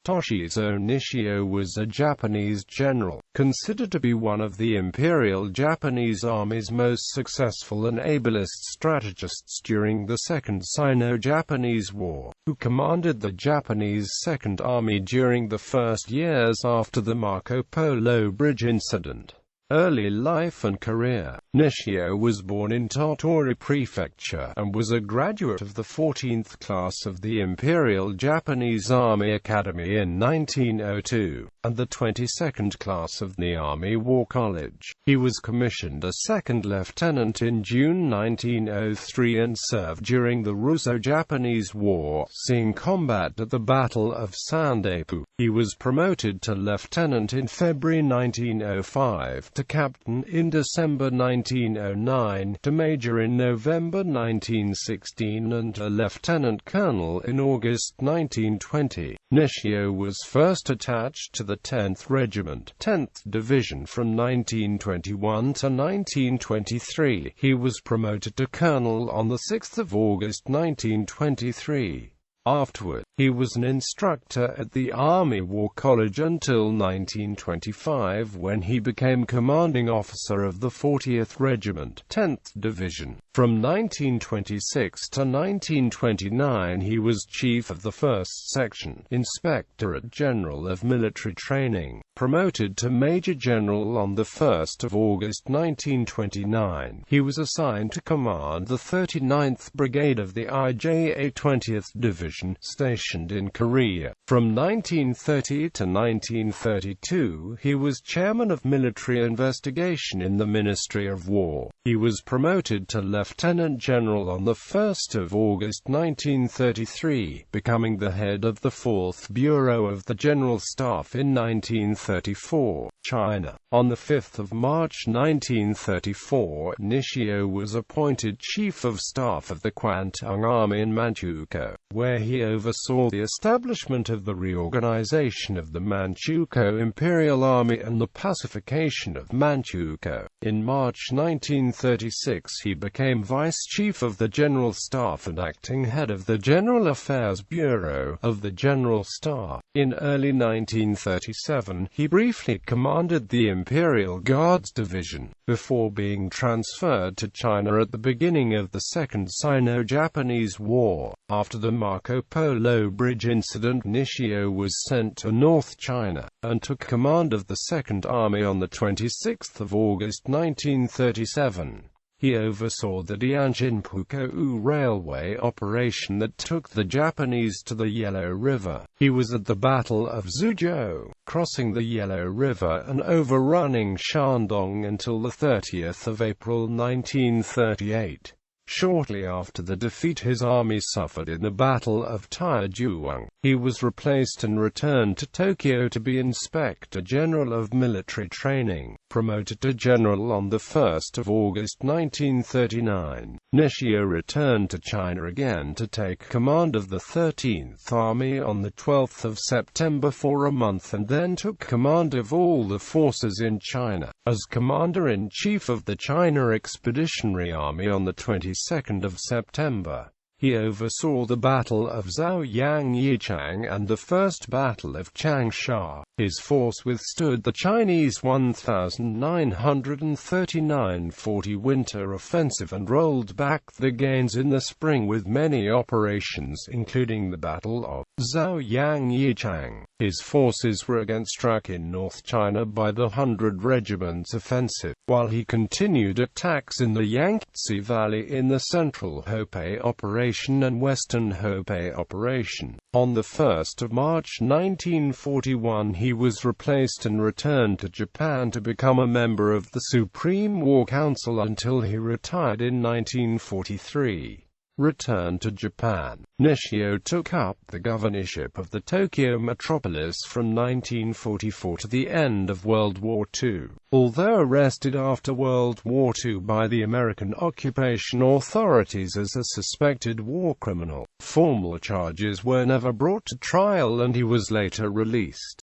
Toshizō Nishio was a Japanese general, considered to be one of the Imperial Japanese Army's most successful and ablest strategists during the Second Sino-Japanese War, who commanded the Japanese Second Army during the first years after the Marco Polo Bridge Incident. Early life and career. Nishio was born in Tottori Prefecture, and was a graduate of the 14th class of the Imperial Japanese Army Academy in 1902, and the 22nd class of the Army War College. He was commissioned a second lieutenant in June 1903 and served during the Russo-Japanese War, seeing combat at the Battle of Sandapu. He was promoted to lieutenant in February 1905, to captain in December 1909, to major in November 1916, and to lieutenant colonel in August 1920. Nishio was first attached to the 10th Regiment, 10th Division from 1921 to 1923. He was promoted to colonel on 6 August 1923. Afterward, he was an instructor at the Army War College until 1925, when he became commanding officer of the 40th Regiment, 10th Division. From 1926 to 1929 he was chief of the 1st Section, Inspectorate General of Military Training, promoted to Major General on 1 August 1929. He was assigned to command the 39th Brigade of the IJA 20th Division, stationed in Korea. From 1930 to 1932 he was chairman of military investigation in the Ministry of War. He was promoted to Lieutenant General on 1 August 1933, becoming the head of the 4th Bureau of the General Staff in 1934. China. On 5 March 1934, Nishio was appointed Chief of Staff of the Kwantung Army in Manchukuo, where he oversaw the establishment of the reorganization of the Manchukuo Imperial Army and the pacification of Manchukuo. In March 1936 he became Vice Chief of the General Staff and acting head of the General Affairs Bureau of the General Staff. In early 1937 he briefly commanded the Imperial Guards Division, before being transferred to China at the beginning of the Second Sino-Japanese War. After the Marco Polo Bridge Incident, Nishio was sent to North China, and took command of the Second Army on 26 August 1937. He oversaw the Tianjin-Pukou railway operation that took the Japanese to the Yellow River. He was at the Battle of Suzhou, crossing the Yellow River and overrunning Shandong until 30 April 1938. Shortly after the defeat his army suffered in the Battle of Taijuang, he was replaced and returned to Tokyo to be Inspector General of Military Training, promoted to General on 1 August 1939. Nishio returned to China again to take command of the 13th Army on 12 September for a month, and then took command of all the forces in China, as Commander-in-Chief of the China Expeditionary Army on 22nd September. He oversaw the Battle of Zhaoyang-Yichang and the First Battle of Changsha. His force withstood the Chinese 1939-40 winter offensive and rolled back the gains in the spring with many operations, including the Battle of Zhaoyang-Yichang. His forces were again struck in North China by the 100 Regiment's offensive, while he continued attacks in the Yangtze Valley in the Central Hope Operation and Western Hope Operation. On 1 March 1941 he was replaced and returned to Japan to become a member of the Supreme War Council until he retired in 1943. Returned to Japan. Nishio took up the governorship of the Tokyo metropolis from 1944 to the end of World War II. Although arrested after World War II by the American occupation authorities as a suspected war criminal, formal charges were never brought to trial and he was later released.